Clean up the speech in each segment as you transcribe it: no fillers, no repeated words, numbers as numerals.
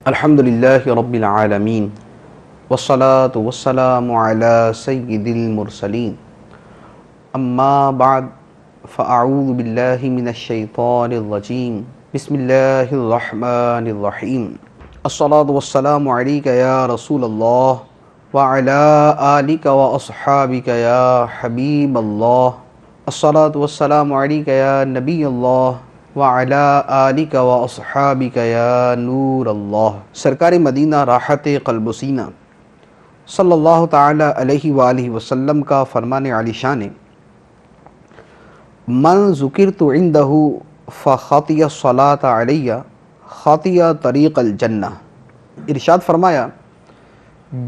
الحمد للہ رب العالمین والصلاة والسلام علی سید المرسلین اما بعد فاعوذ باللہ من الشیطان الرجیم بسم اللہ الرحمن الرحیم الصلاة والسلام علیک یا رسول اللہ وعلی آلک واصحابک یا حبیب اللہ الصلاة والسلام علیک یا نبی اللہ وعلی آلک واصحابک یا نور اللہ۔ سرکار مدینہ راحت قلب و سینہ صلی اللہ تعالی علیہ وآلہ وسلم کا فرمان علی شان من ذکرت عندہ فخطی الصلاۃ علیہ خطی طریق الجنہ۔ ارشاد فرمایا،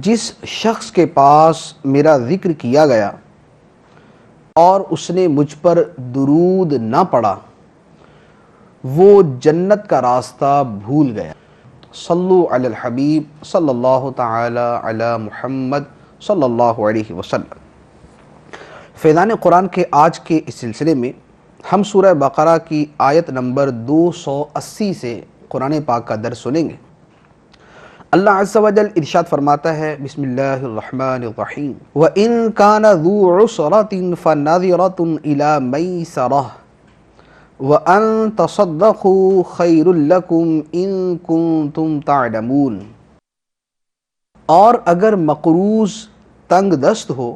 جس شخص کے پاس میرا ذکر کیا گیا اور اس نے مجھ پر درود نہ پڑھا وہ جنت کا راستہ بھول گیا۔ صلو علی الحبیب صلی اللہ تعالی علی محمد صلی اللہ علیہ وسلم۔ فیضان قرآن کے آج کے اس سلسلے میں ہم سورہ بقرہ کی آیت نمبر 280 سے قرآن پاک کا درس سنیں گے۔ اللہ عز و جل ارشاد فرماتا ہے، بسم اللہ الرحمن الرحیم، وَإِن كَانَ ذُو عُسْرَةٍ فَنَظِرَةٌ إِلَى مَيْسَرَةٍ وَأَن تَصَدَّقُوا خَيْرٌ لَكُمْ إِن كُنتُمْ تَعْلَمُونَ۔ اور اگر مقروض تنگ دست ہو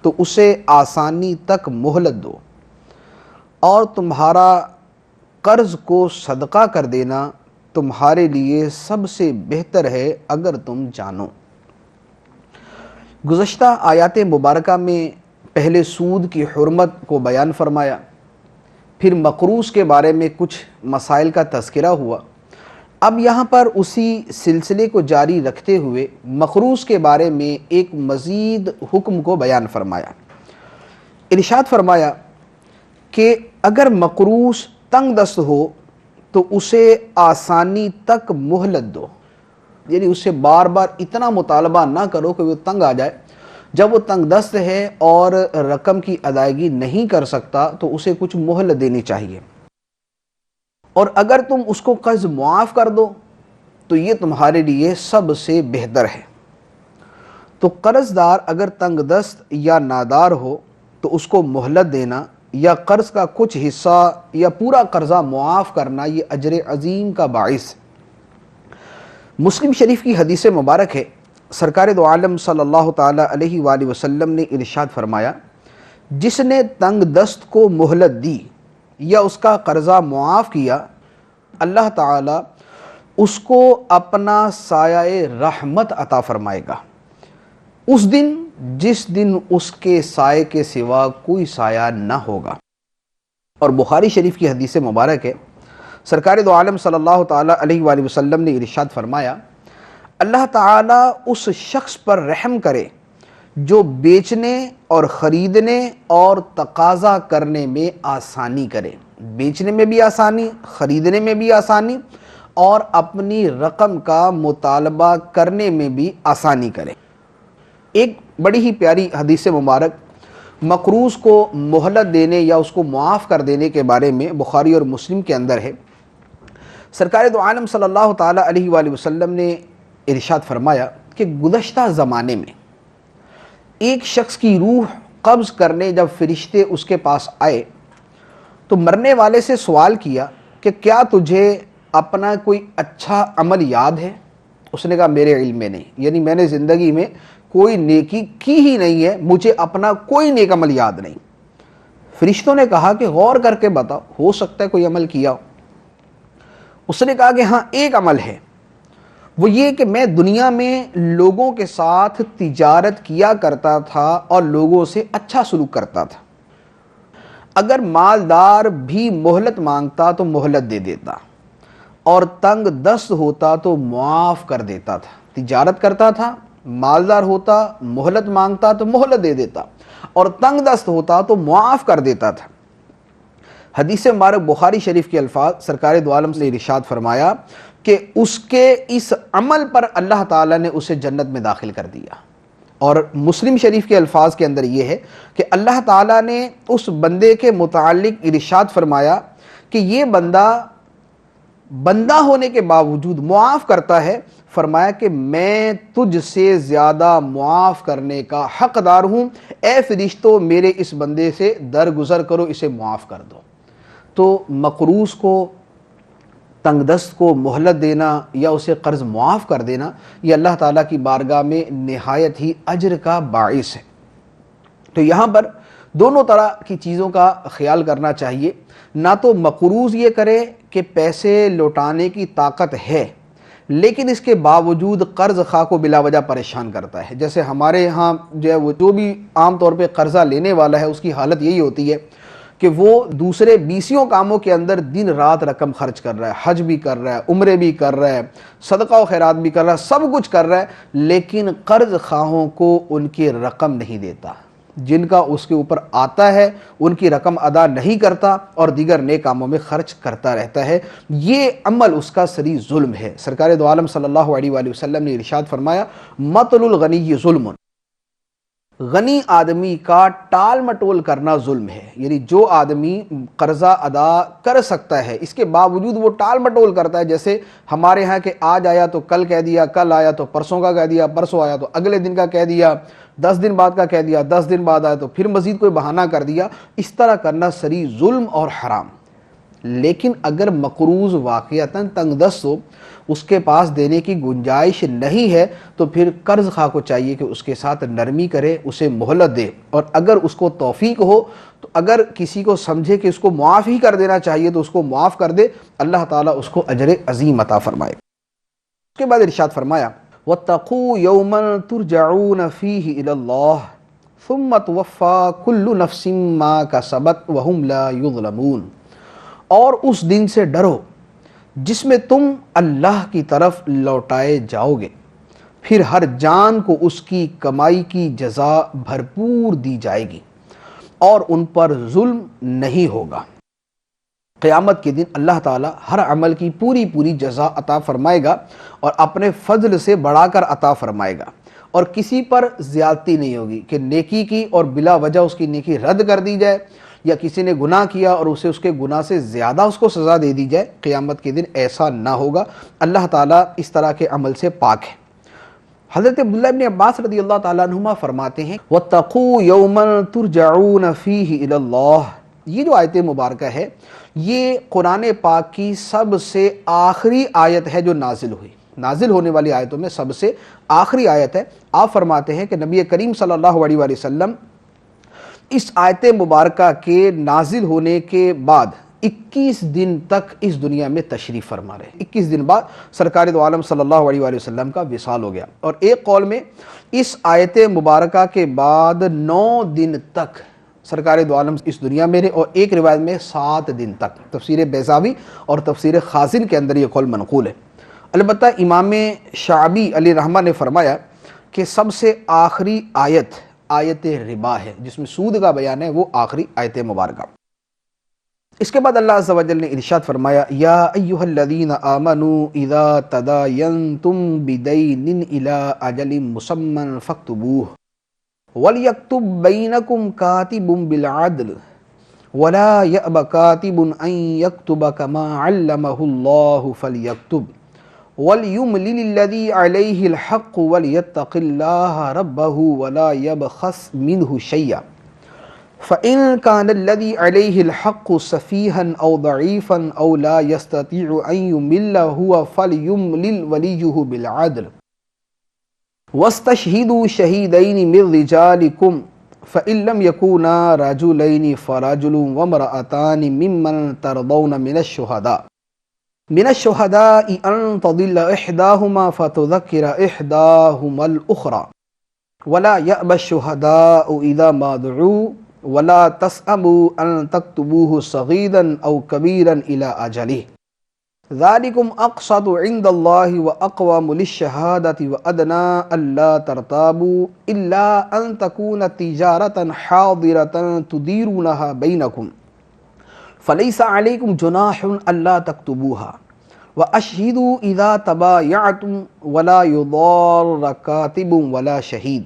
تو اسے آسانی تک مہلت دو، اور تمہارا قرض کو صدقہ کر دینا تمہارے لیے سب سے بہتر ہے اگر تم جانو۔ گزشتہ آیات مبارکہ میں پہلے سود کی حرمت کو بیان فرمایا، پھر مقروض کے بارے میں کچھ مسائل کا تذکرہ ہوا۔ اب یہاں پر اسی سلسلے کو جاری رکھتے ہوئے مقروض کے بارے میں ایک مزید حکم کو بیان فرمایا۔ ارشاد فرمایا کہ اگر مقروض تنگ دست ہو تو اسے آسانی تک مہلت دو، یعنی اسے بار بار اتنا مطالبہ نہ کرو کہ وہ تنگ آ جائے۔ جب وہ تنگ دست ہے اور رقم کی ادائیگی نہیں کر سکتا تو اسے کچھ مہلت دینی چاہیے، اور اگر تم اس کو قرض معاف کر دو تو یہ تمہارے لیے سب سے بہتر ہے۔ تو قرض دار اگر تنگ دست یا نادار ہو تو اس کو مہلت دینا یا قرض کا کچھ حصہ یا پورا قرضہ معاف کرنا یہ اجر عظیم کا باعث۔ مسلم شریف کی حدیث مبارک ہے، سرکار دو عالم صلی اللہ تعالی علیہ وآلہ وسلم نے ارشاد فرمایا، جس نے تنگ دست کو مہلت دی یا اس کا قرضہ معاف کیا، اللہ تعالی اس کو اپنا سایہ رحمت عطا فرمائے گا اس دن جس دن اس کے سائے کے سوا کوئی سایہ نہ ہوگا۔ اور بخاری شریف کی حدیث مبارک ہے، سرکار دو عالم صلی اللہ تعالی علیہ وآلہ وسلم نے ارشاد فرمایا، اللہ تعالیٰ اس شخص پر رحم کرے جو بیچنے اور خریدنے اور تقاضا کرنے میں آسانی کرے، بیچنے میں بھی آسانی، خریدنے میں بھی آسانی، اور اپنی رقم کا مطالبہ کرنے میں بھی آسانی کرے۔ ایک بڑی ہی پیاری حدیث مبارک مقروض کو مہلت دینے یا اس کو معاف کر دینے کے بارے میں بخاری اور مسلم کے اندر ہے۔ سرکار دو عالم صلی اللہ تعالی علیہ وآلہ وسلم نے ارشاد فرمایا کہ گزشتہ زمانے میں ایک شخص کی روح قبض کرنے جب فرشتے اس کے پاس آئے تو مرنے والے سے سوال کیا کہ کیا تجھے اپنا کوئی اچھا عمل یاد ہے؟ اس نے کہا میرے علم میں نہیں، یعنی میں نے زندگی میں کوئی نیکی کی ہی نہیں ہے، مجھے اپنا کوئی نیک عمل یاد نہیں۔ فرشتوں نے کہا کہ غور کر کے بتا، ہو سکتا ہے کوئی عمل کیا ہو۔ اس نے کہا کہ ہاں ایک عمل ہے، وہ یہ کہ میں دنیا میں لوگوں کے ساتھ تجارت کیا کرتا تھا اور لوگوں سے اچھا سلوک کرتا تھا۔ اگر مالدار بھی مہلت مانگتا تو مہلت دے دیتا، اور تنگ دست ہوتا تو معاف کر دیتا تھا۔ تجارت کرتا تھا، مالدار ہوتا، مہلت مانگتا تو مہلت دے دیتا، اور تنگ دست ہوتا تو معاف کر دیتا تھا۔ حدیث مبارک بخاری شریف کے الفاظ، سرکار دو عالم نے ارشاد فرمایا کہ اس کے اس عمل پر اللہ تعالیٰ نے اسے جنت میں داخل کر دیا۔ اور مسلم شریف کے الفاظ کے اندر یہ ہے کہ اللہ تعالیٰ نے اس بندے کے متعلق ارشاد فرمایا کہ یہ بندہ بندہ ہونے کے باوجود معاف کرتا ہے، فرمایا کہ میں تجھ سے زیادہ معاف کرنے کا حقدار ہوں، اے فرشتوں میرے اس بندے سے درگزر کرو، اسے معاف کر دو۔ تو مقروض کو، تنگ دست کو مہلت دینا یا اسے قرض معاف کر دینا، یہ اللہ تعالیٰ کی بارگاہ میں نہایت ہی اجر کا باعث ہے۔ تو یہاں پر دونوں طرح کی چیزوں کا خیال کرنا چاہیے، نہ تو مقروض یہ کرے کہ پیسے لوٹانے کی طاقت ہے لیکن اس کے باوجود قرض خواہ کو بلا وجہ پریشان کرتا ہے۔ جیسے ہمارے ہاں جو بھی عام طور پہ قرضہ لینے والا ہے اس کی حالت یہی ہوتی ہے کہ وہ دوسرے 20 کاموں کے اندر دن رات رقم خرچ کر رہا ہے، حج بھی کر رہا ہے، عمرے بھی کر رہا ہے، صدقہ و خیرات بھی کر رہا ہے، سب کچھ کر رہا ہے، لیکن قرض خواہوں کو ان کی رقم نہیں دیتا، جن کا اس کے اوپر آتا ہے ان کی رقم ادا نہیں کرتا اور دیگر نیک کاموں میں خرچ کرتا رہتا ہے۔ یہ عمل اس کا سری ظلم ہے۔ سرکار دو عالم صلی اللہ علیہ وآلہ وسلم نے ارشاد فرمایا، مطل الغنی ظلم، غنی آدمی کا ٹال مٹول کرنا ظلم ہے۔ یعنی جو آدمی قرضہ ادا کر سکتا ہے اس کے باوجود وہ ٹال مٹول کرتا ہے، جیسے ہمارے ہاں کہ آج آیا تو کل کہہ دیا، کل آیا تو پرسوں کا کہہ دیا، پرسوں آیا تو اگلے دن کا کہہ دیا، 10 دن بعد کا کہہ دیا، 10 دن بعد آیا تو پھر مزید کوئی بہانہ کر دیا، اس طرح کرنا سری ظلم اور حرام۔ لیکن اگر مقروض واقعتاً تنگ دست ہو، اس کے پاس دینے کی گنجائش نہیں ہے، تو پھر قرض خواہ کو چاہیے کہ اس کے ساتھ نرمی کرے، اسے مہلت دے، اور اگر اس کو توفیق ہو تو اگر کسی کو سمجھے کہ اس کو معاف ہی کر دینا چاہیے تو اس کو معاف کر دے، اللہ تعالیٰ اس کو اجر عظیم عطا فرمائے۔ اس کے بعد ارشاد فرمایا، وَاتَّقُوا يَوْمًا تُرْجَعُونَ فِيهِ إِلَى اللَّهِ ثُمَّ تُوَفَّى كُلُّ نَفْسٍ مَا كَسَبَتْ وَهُمْ لَا يُظْلَمُونَ، اور اس دن سے ڈرو جس میں تم اللہ کی طرف لوٹائے جاؤ گے، پھر ہر جان کو اس کی کمائی کی جزا بھرپور دی جائے گی اور ان پر ظلم نہیں ہوگا۔ قیامت کے دن اللہ تعالیٰ ہر عمل کی پوری پوری جزا عطا فرمائے گا اور اپنے فضل سے بڑھا کر عطا فرمائے گا، اور کسی پر زیادتی نہیں ہوگی کہ نیکی کی اور بلا وجہ اس کی نیکی رد کر دی جائے، یا کسی نے گناہ کیا اور اسے اس کے گناہ سے زیادہ اس کو سزا دے دی جائے۔ قیامت کے دن ایسا نہ ہوگا، اللہ تعالیٰ اس طرح کے عمل سے پاک ہے۔ حضرت عبداللہ ابن عباس رضی اللہ تعالیٰ عنہما فرماتے ہیں، وَاتَّقُوا يَوْمًا تُرْجَعُونَ فِيهِ إِلَى اللَّهِ، یہ جو آیت مبارکہ ہے یہ قرآن پاک کی سب سے آخری آیت ہے جو نازل ہوئی، نازل ہونے والی آیتوں میں سب سے آخری آیت ہے۔ آپ فرماتے ہیں کہ نبی کریم صلی اللہ علیہ وآلہ وسلم اس آیت مبارکہ کے نازل ہونے کے بعد 21 دن تک اس دنیا میں تشریف فرما رہے۔ 21 دن بعد سرکار دو عالم صلی اللہ علیہ وآلہ وسلم کا وصال ہو گیا، اور ایک قول میں اس آیت مبارکہ کے بعد 9 دن تک سرکار دو عالم اس دنیا میں رہے، اور ایک روایت میں 7 دن تک۔ تفسیر بیضاوی اور تفسیر خازن کے اندر یہ قول منقول ہے۔ البتہ امام شعبی علیہ رحمہ نے فرمایا کہ سب سے آخری آیت آیت ربا ہے، جس میں سود کا بیان ہے، وہ آخری آیت مبارکہ۔ اس کے بعد اللہ عز و جل نے ارشاد فرمایا، یا ایھا الذین آمنوا اذا تداینتم بدین الی اجل مسمى فاکتبوہ ولیکتب بینکم کاتب بالعدل ولا یأب کاتب ان یکتب کما علمہ اللہ فلیکتب وَلْيُمْلِلِ الَّذِي عَلَيْهِ الْحَقُّ وَلْيَتَّقِ اللَّهَ رَبَّهُ وَلَا يَبْخَسْ مِنْهُ شَيْئًا فَإِنْ كَانَ الَّذِي عَلَيْهِ الْحَقُّ سَفِيهًا أَوْ ضَعِيفًا أَوْ لَا يَسْتَطِيعُ أَنْ يُمِلَّ هُوَ فَلْيُمْلِلْ وَلِيُّهُ بِالْعَدْلِ وَاسْتَشْهِدُوا شَهِيدَيْنِ مِنْ رِجَالِكُمْ فَإِنْ لَمْ يَكُونَا رَجُلَيْنِ فَرَجُلٌ وَامْرَأَتَانِ مِمَّنْ تَرْضَوْنَ من الشهداء أن تضل إحداهما فتذكر إحداهما الأخرى ولا يأبى الشهداء إذا ما دعوا ولا تسأموا أن تكتبوه صغيرا أو كبيرا إلى أجله ذلكم أقسط عند الله وأقوم للشهادة وأدنى ألا ترتابوا إلا أن تكون تجارة حاضرة تديرونها بينكم فَلَيْسَ عَلَيْكُمْ جُنَاحٌ أَلَّا تَكْتُبُوهَا وَأَشْهِدُوا إِذَا تَبَايَعْتُمْ وَلَا يُضَارَّ كَاتِبٌ وَلَا شَهِيدٌ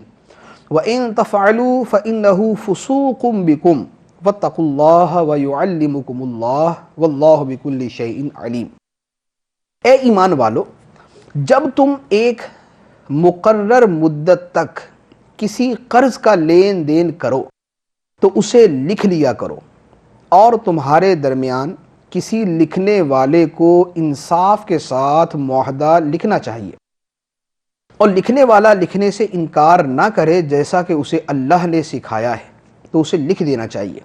وَإِن تَفْعَلُوا فَإِنَّهُ فُسُوقٌ بِكُمْ وَاتَّقُوا اللَّهَ وَيُعَلِّمُكُمُ اللَّهُ وَاللَّهُ بِكُلِّ شَيْءٍ عَلِيمٌ۔ اے ایمان والو، جب تم ایک مقرر مدت تک کسی قرض کا لین دین کرو تو اسے لکھ لیا کرو، اور تمہارے درمیان کسی لکھنے والے کو انصاف کے ساتھ معاہدہ لکھنا چاہیے، اور لکھنے والا لکھنے سے انکار نہ کرے جیسا کہ اسے اللہ نے سکھایا ہے تو اسے لکھ دینا چاہیے،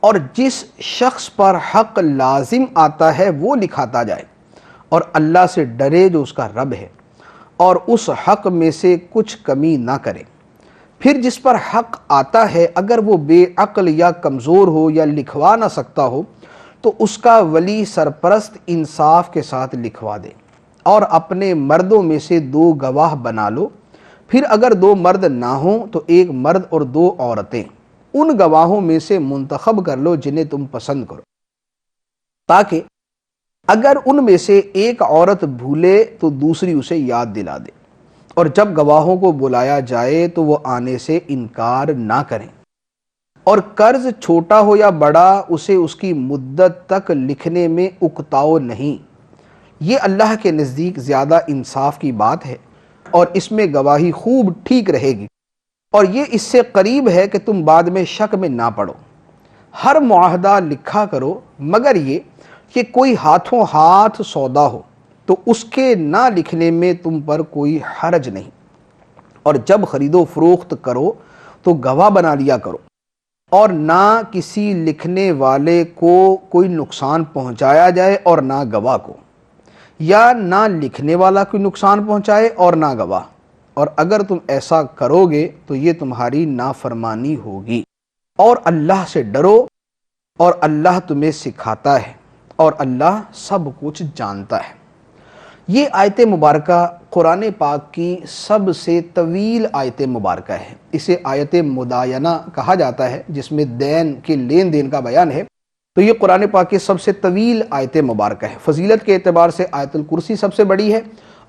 اور جس شخص پر حق لازم آتا ہے وہ لکھاتا جائے، اور اللہ سے ڈرے جو اس کا رب ہے، اور اس حق میں سے کچھ کمی نہ کرے۔ پھر جس پر حق آتا ہے اگر وہ بے عقل یا کمزور ہو یا لکھوا نہ سکتا ہو تو اس کا ولی سرپرست انصاف کے ساتھ لکھوا دے، اور اپنے مردوں میں سے 2 گواہ بنا لو۔ پھر اگر 2 مرد نہ ہوں تو 1 مرد اور 2 عورتیں ان گواہوں میں سے منتخب کر لو جنہیں تم پسند کرو، تاکہ اگر ان میں سے ایک عورت بھولے تو دوسری اسے یاد دلا دے، اور جب گواہوں کو بلایا جائے تو وہ آنے سے انکار نہ کریں، اور قرض چھوٹا ہو یا بڑا اسے اس کی مدت تک لکھنے میں اکتاؤ نہیں۔ یہ اللہ کے نزدیک زیادہ انصاف کی بات ہے، اور اس میں گواہی خوب ٹھیک رہے گی، اور یہ اس سے قریب ہے کہ تم بعد میں شک میں نہ پڑو۔ ہر معاہدہ لکھا کرو، مگر یہ کہ کوئی ہاتھوں ہاتھ سودا ہو تو اس کے نہ لکھنے میں تم پر کوئی حرج نہیں، اور جب خرید و فروخت کرو تو گواہ بنا لیا کرو، اور نہ کسی لکھنے والے کو کوئی نقصان پہنچایا جائے اور نہ گواہ کو، یا نہ لکھنے والا کوئی نقصان پہنچائے اور نہ گواہ، اور اگر تم ایسا کرو گے تو یہ تمہاری نافرمانی ہوگی، اور اللہ سے ڈرو، اور اللہ تمہیں سکھاتا ہے، اور اللہ سب کچھ جانتا ہے۔ یہ آیت مبارکہ قرآن پاک کی سب سے طویل آیت مبارکہ ہے۔ اسے آیت مداینہ کہا جاتا ہے، جس میں دین کے لین دین کا بیان ہے۔ تو یہ قرآن پاک کی سب سے طویل آیت مبارکہ ہے۔ فضیلت کے اعتبار سے آیت الکرسی سب سے بڑی ہے،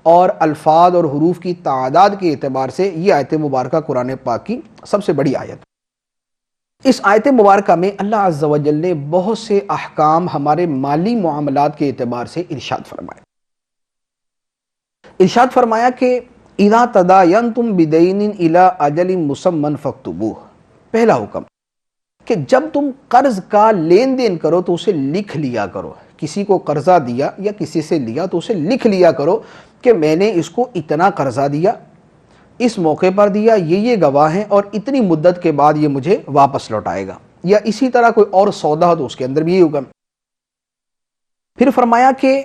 اور الفاظ اور حروف کی تعداد کے اعتبار سے یہ آیت مبارکہ قرآن پاک کی سب سے بڑی آیت۔ اس آیت مبارکہ میں اللہ عز و جل نے بہت سے احکام ہمارے مالی معاملات کے اعتبار سے ارشاد فرمائے۔ ارشاد فرمایا کہ اذا تداینتم بدین الی اجل مسمى فاکتبوہ۔ پہلا حکم کہ جب تم قرض کا لین دین کرو تو اسے لکھ لیا کرو۔ کسی کو قرضہ دیا یا کسی سے لیا تو اسے لکھ لیا کرو کہ میں نے اس کو اتنا قرضہ دیا، اس موقع پر دیا، یہ گواہ ہیں، اور اتنی مدت کے بعد یہ مجھے واپس لوٹائے گا، یا اسی طرح کوئی اور سودا ہو تو اس کے اندر بھی یہ حکم۔ پھر فرمایا کہ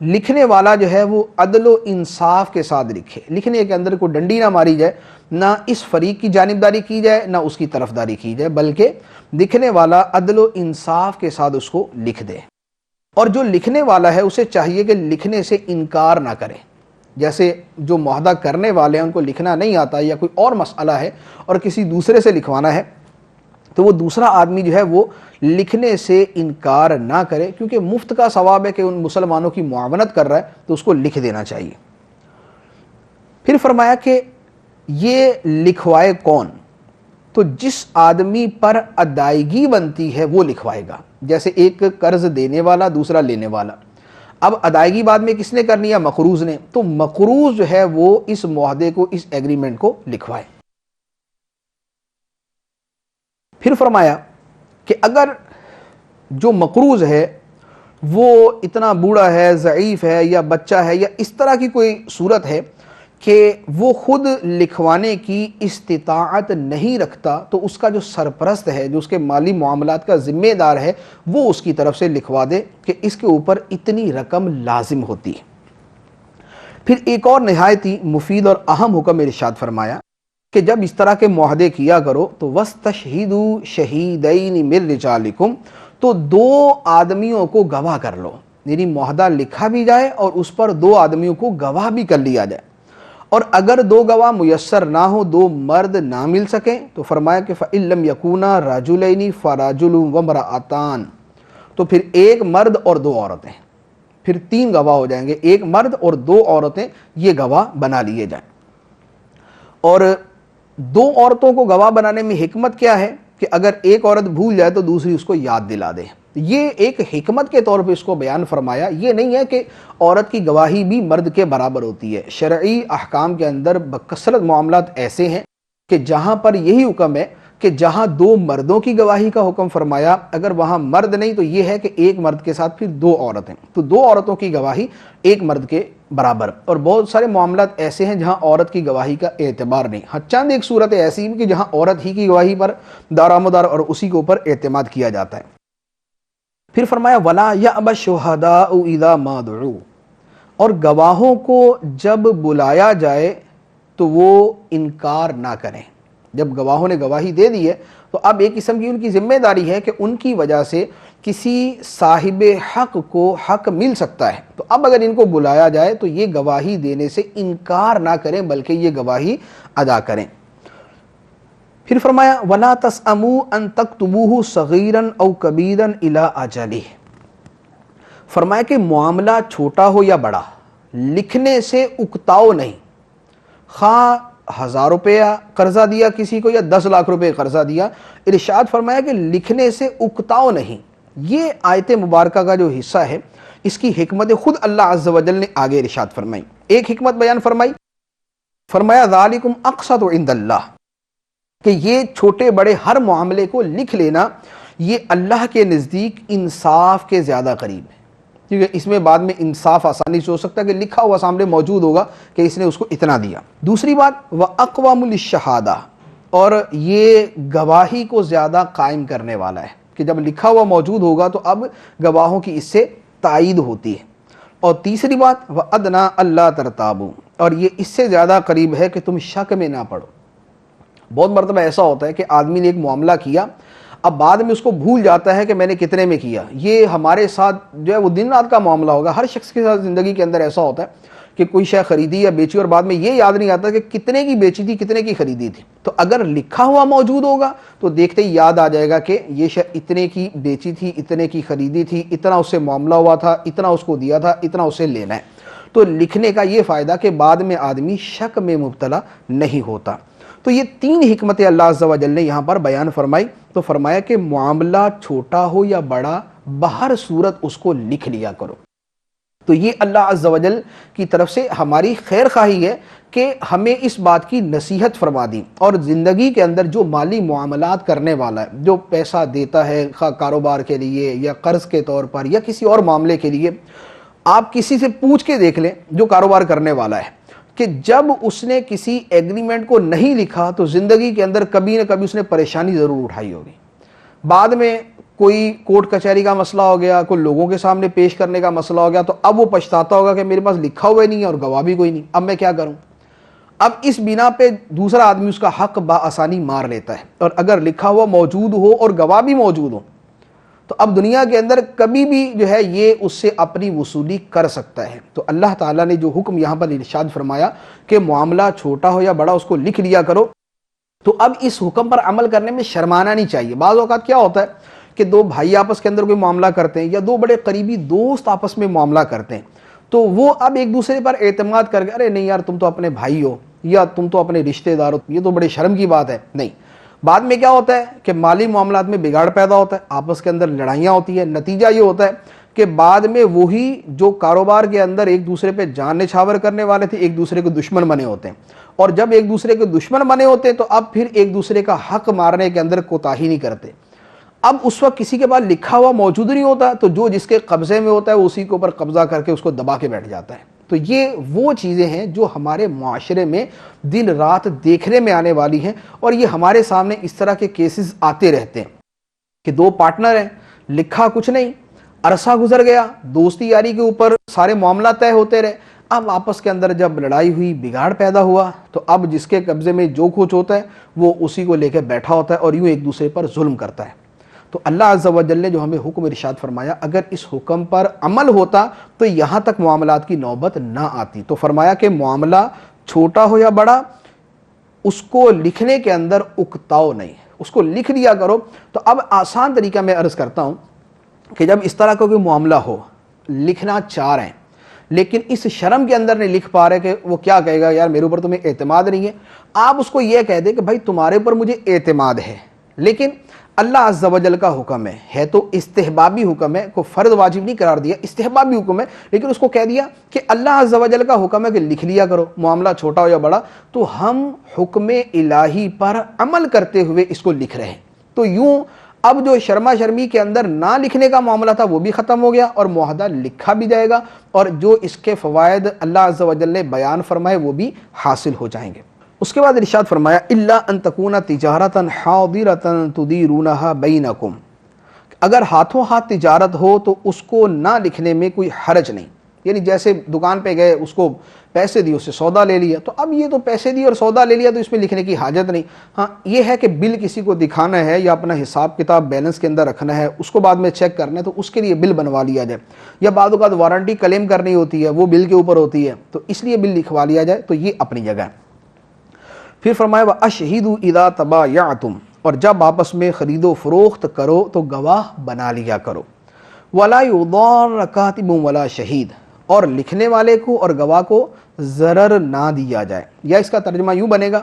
لکھنے والا جو ہے وہ عدل و انصاف کے ساتھ لکھے، لکھنے کے اندر کوئی ڈنڈی نہ ماری جائے، نہ اس فریق کی جانبداری کی جائے نہ اس کی طرفداری کی جائے، بلکہ لکھنے والا عدل و انصاف کے ساتھ اس کو لکھ دے، اور جو لکھنے والا ہے اسے چاہیے کہ لکھنے سے انکار نہ کرے۔ جیسے جو معاہدہ کرنے والے ہیں ان کو لکھنا نہیں آتا یا کوئی اور مسئلہ ہے اور کسی دوسرے سے لکھوانا ہے، تو وہ دوسرا آدمی جو ہے وہ لکھنے سے انکار نہ کرے، کیونکہ مفت کا ثواب ہے کہ ان مسلمانوں کی معاونت کر رہا ہے تو اس کو لکھ دینا چاہیے۔ پھر فرمایا کہ یہ لکھوائے کون؟ تو جس آدمی پر ادائیگی بنتی ہے وہ لکھوائے گا، جیسے ایک قرض دینے والا دوسرا لینے والا۔ اب ادائیگی بعد میں کس نے کرنی ہے؟ مقروض نے، تو مقروض جو ہے وہ اس معاہدے کو، اس ایگریمنٹ کو لکھوائے۔ پھر فرمایا کہ اگر جو مقروض ہے وہ اتنا بوڑھا ہے، ضعیف ہے، یا بچہ ہے، یا اس طرح کی کوئی صورت ہے کہ وہ خود لکھوانے کی استطاعت نہیں رکھتا، تو اس کا جو سرپرست ہے، جو اس کے مالی معاملات کا ذمہ دار ہے، وہ اس کی طرف سے لکھوا دے کہ اس کے اوپر اتنی رقم لازم ہوتی ہے۔ پھر ایک اور نہایت ہی مفید اور اہم حکم ارشاد فرمایا کہ جب اس طرح کے معاہدے کیا کرو تو وَاسْتَشْهِدُوا شَهِيدَيْنِ مِن رِجَالِكُمْ، تو 2 آدمیوں کو گواہ کر لو، یعنی معاہدہ لکھا بھی جائے اور اس پر 2 آدمیوں کو گواہ بھی کر لیا جائے، اور اگر 2 گواہ میسر نہ ہو، 2 مرد نہ مل سکیں، تو فرمایا کہ فَإِن لَمْ يَكُونَا رَجُلَيْنِ فَرَجُلٌ وَامْرَأَتَانِ، تو پھر 1 مرد اور 2 عورتیں، پھر 3 گواہ ہو جائیں گے، 1 مرد اور 2 عورتیں، یہ گواہ بنا لیے جائیں۔ اور 2 عورتوں کو گواہ بنانے میں حکمت کیا ہے کہ اگر ایک عورت بھول جائے تو دوسری اس کو یاد دلا دے، یہ ایک حکمت کے طور پہ اس کو بیان فرمایا. یہ نہیں ہے کہ عورت کی گواہی بھی مرد کے برابر ہوتی ہے. شرعی احکام کے اندر بکثرت معاملات ایسے ہیں کہ جہاں پر یہی حکم ہے کہ جہاں دو مردوں کی گواہی کا حکم فرمایا، اگر وہاں مرد نہیں تو یہ ہے کہ ایک مرد کے ساتھ پھر دو عورتیں، تو دو عورتوں کی گواہی ایک مرد کے برابر. اور بہت سارے معاملات ایسے ہیں جہاں عورت کی گواہی کا اعتبار نہیں. ہاں چند ایک صورت ایسی ہیں کہ جہاں عورت ہی کی گواہی پر دارمدار اور اسی کے اوپر اعتماد کیا جاتا ہے. پھر فرمایا وَلَا يَأْبَ الشُّهَدَاءُ إِذَا مَا دُعُوا، اور گواہوں کو جب بلایا جائے تو وہ انکار نہ کریں. جب گواہوں نے گواہی دے دی ہے تو اب ایک قسم کی ان کی ذمہ داری ہے کہ ان کی وجہ سے کسی صاحب حق کو حق مل سکتا ہے. تو اب اگر ان کو بلایا جائے تو یہ گواہی دینے سے انکار نہ کریں بلکہ یہ گواہی ادا کریں. پھر فرمایا وَلَا تَسْأَمُوا أَن تَكْتُبُوهُ صَغِيرًا أَوْ كَبِيرًا إِلَىٰ أَجَلِهِ. فرمایا کہ معاملہ چھوٹا ہو یا بڑا، لکھنے سے اکتاؤ نہیں. خواہ 1000 روپیہ قرضہ دیا کسی کو یا 10 لاکھ روپے قرضہ دیا، ارشاد فرمایا کہ لکھنے سے اکتاؤ نہیں. یہ آیت مبارکہ کا جو حصہ ہے اس کی حکمت خود اللہ عز و جل نے آگے ارشاد فرمائی. ایک حکمت بیان فرمائی، فرمایا ذالکم اقسط عند اللہ، کہ یہ چھوٹے بڑے ہر معاملے کو لکھ لینا یہ اللہ کے نزدیک انصاف کے زیادہ قریب ہے. کیونکہ اس میں بعد میں انصاف آسانی سے ہو سکتا ہے کہ لکھا ہوا سامنے موجود ہوگا کہ اس نے اس کو اتنا دیا. دوسری بات وَأَقْوَمُ لِلشَّهَادَةِ، اور یہ گواہی کو زیادہ قائم کرنے والا ہے کہ جب لکھا ہوا موجود ہوگا تو اب گواہوں کی اس سے تائید ہوتی ہے. اور تیسری بات وَأَدْنَا أَلَّا تَرْتَابُوا، اور یہ اس سے زیادہ قریب ہے کہ تم شک میں نہ پڑو. بہت مرتبہ ایسا ہوتا ہے کہ آدمی نے ایک معاملہ کیا، اب بعد میں اس کو بھول جاتا ہے کہ میں نے کتنے میں کیا. یہ ہمارے ساتھ جو ہے وہ دن رات کا معاملہ ہوگا. ہر شخص کے ساتھ زندگی کے اندر ایسا ہوتا ہے کہ کوئی شے خریدی یا بیچی اور بعد میں یہ یاد نہیں آتا کہ کتنے کی بیچی تھی کتنے کی خریدی تھی. تو اگر لکھا ہوا موجود ہوگا تو دیکھتے ہی یاد آ جائے گا کہ یہ شے اتنے کی بیچی تھی، اتنے کی خریدی تھی، اتنا اس سے معاملہ ہوا تھا، اتنا اس کو دیا تھا، اتنا اسے لینا ہے. تو لکھنے کا یہ فائدہ کہ بعد میں آدمی شک میں مبتلا نہیں ہوتا. تو یہ 3 حکمتیں اللہ عز و جل نے یہاں پر بیان فرمائی. تو فرمایا کہ معاملہ چھوٹا ہو یا بڑا بہر صورت اس کو لکھ لیا کرو. تو یہ اللہ عز و جل کی طرف سے ہماری خیر خواہی ہے کہ ہمیں اس بات کی نصیحت فرما دی. اور زندگی کے اندر جو مالی معاملات کرنے والا ہے، جو پیسہ دیتا ہے خواہ کاروبار کے لیے یا قرض کے طور پر یا کسی اور معاملے کے لیے، آپ کسی سے پوچھ کے دیکھ لیں جو کاروبار کرنے والا ہے کہ جب اس نے کسی ایگریمنٹ کو نہیں لکھا تو زندگی کے اندر کبھی نہ کبھی اس نے پریشانی ضرور اٹھائی ہوگی. بعد میں کوئی کورٹ کچہری کا مسئلہ ہو گیا، کوئی لوگوں کے سامنے پیش کرنے کا مسئلہ ہو گیا، تو اب وہ پچھتاتا ہوگا کہ میرے پاس لکھا ہوا ہی نہیں ہے اور گواہ بھی کوئی نہیں، اب میں کیا کروں. اب اس بنا پہ دوسرا آدمی اس کا حق بآسانی مار لیتا ہے. اور اگر لکھا ہوا موجود ہو اور گواہ بھی موجود ہو تو اب دنیا کے اندر کبھی بھی جو ہے یہ اس سے اپنی وصولی کر سکتا ہے. تو اللہ تعالیٰ نے جو حکم یہاں پر ارشاد فرمایا کہ معاملہ چھوٹا ہو یا بڑا اس کو لکھ لیا کرو، تو اب اس حکم پر عمل کرنے میں شرمانا نہیں چاہیے. بعض اوقات کیا ہوتا ہے کہ 2 بھائی آپس کے اندر کوئی معاملہ کرتے ہیں یا 2 بڑے قریبی دوست آپس میں معاملہ کرتے ہیں، تو وہ اب ایک دوسرے پر اعتماد کر کے ارے نہیں یار تم تو اپنے بھائی ہو یا تم تو اپنے رشتہ دار ہو، یہ تو بڑے شرم کی بات ہے. نہیں، بعد میں کیا ہوتا ہے کہ مالی معاملات میں بگاڑ پیدا ہوتا ہے، آپس کے اندر لڑائیاں ہوتی ہیں. نتیجہ یہ ہوتا ہے کہ بعد میں وہی جو کاروبار کے اندر ایک دوسرے پہ جان نچھاور کرنے والے تھے ایک دوسرے کو دشمن بنے ہوتے ہیں. اور جب ایک دوسرے کے دشمن بنے ہوتے ہیں تو اب پھر ایک دوسرے کا حق مارنے کے اندر کوتاہی نہیں کرتے. اب اس وقت کسی کے پاس لکھا ہوا موجود نہیں ہوتا تو جو جس کے قبضے میں ہوتا ہے وہ اسی کے اوپر قبضہ کر کے اس کو دبا کے بیٹھ جاتا ہے. تو یہ وہ چیزیں ہیں جو ہمارے معاشرے میں دن رات دیکھنے میں آنے والی ہیں. اور یہ ہمارے سامنے اس طرح کے کیسز آتے رہتے ہیں کہ 2 پارٹنر ہیں، لکھا کچھ نہیں، عرصہ گزر گیا، دوستی یاری کے اوپر سارے معاملات طے ہوتے رہے. اب آپس کے اندر جب لڑائی ہوئی، بگاڑ پیدا ہوا، تو اب جس کے قبضے میں جو کچھ ہوتا ہے وہ اسی کو لے کے بیٹھا ہوتا ہے اور یوں ایک دوسرے پر ظلم کرتا ہے. تو اللہ عز و جل نے جو ہمیں حکم ارشاد فرمایا، اگر اس حکم پر عمل ہوتا تو یہاں تک معاملات کی نوبت نہ آتی. تو فرمایا کہ معاملہ چھوٹا ہو یا بڑا اس کو لکھنے کے اندر اکتاؤ نہیں، اس کو لکھ دیا کرو. تو اب آسان طریقہ میں عرض کرتا ہوں کہ جب اس طرح کا کوئی معاملہ ہو، لکھنا چاہ رہے ہیں لیکن اس شرم کے اندر نہیں لکھ پا رہے کہ وہ کیا کہے گا، یار میرے اوپر تمہیں اعتماد نہیں ہے، آپ اس کو یہ کہہ دیں کہ بھائی تمہارے اوپر مجھے اعتماد ہے، لیکن اللہ عز و جل کا حکم ہے تو استحبابی حکم ہے، کو فرض واجب نہیں قرار دیا، استحبابی حکم ہے، لیکن اس کو کہہ دیا کہ اللہ عز و جل کا حکم ہے کہ لکھ لیا کرو، معاملہ چھوٹا ہو یا بڑا، تو ہم حکم الہی پر عمل کرتے ہوئے اس کو لکھ رہے ہیں۔ تو یوں اب جو شرما شرمی کے اندر نہ لکھنے کا معاملہ تھا وہ بھی ختم ہو گیا، اور معاہدہ لکھا بھی جائے گا، اور جو اس کے فوائد اللہ عز و جل نے بیان فرمائے وہ بھی حاصل ہو جائیں گے۔ اس کے بعد ارشاد فرمایا الا ان تکون تجارتا حاضرتا تدیرونها بینکم، اگر ہاتھوں ہاتھ تجارت ہو تو اس کو نہ لکھنے میں کوئی حرج نہیں، یعنی جیسے دکان پہ گئے، اس کو پیسے دیے، اس سے سودا لے لیا، تو اب یہ تو پیسے دیے اور سودا لے لیا تو اس میں لکھنے کی حاجت نہیں۔ ہاں یہ ہے کہ بل کسی کو دکھانا ہے یا اپنا حساب کتاب بیلنس کے اندر رکھنا ہے، اس کو بعد میں چیک کرنا ہے، تو اس کے لیے بل بنوا لیا جائے، یا بعض اوقات وارنٹی کلیم کرنی ہوتی ہے، وہ بل کے اوپر ہوتی ہے، تو اس لیے بل لکھوا لیا جائے، تو یہ اپنی جگہ ہے۔ پھر فرمایا وَأَشْهِدُوا إِذَا تَبَايَعْتُمْ، اور جب آپس میں خرید و فروخت کرو تو گواہ بنا لیا کرو، وَلَا يُضَارَّ كَاتِبٌ وَلَا شَهِيدٌ، اور لکھنے والے کو اور گواہ کو ضرر نہ دیا جائے، یا اس کا ترجمہ یوں بنے گا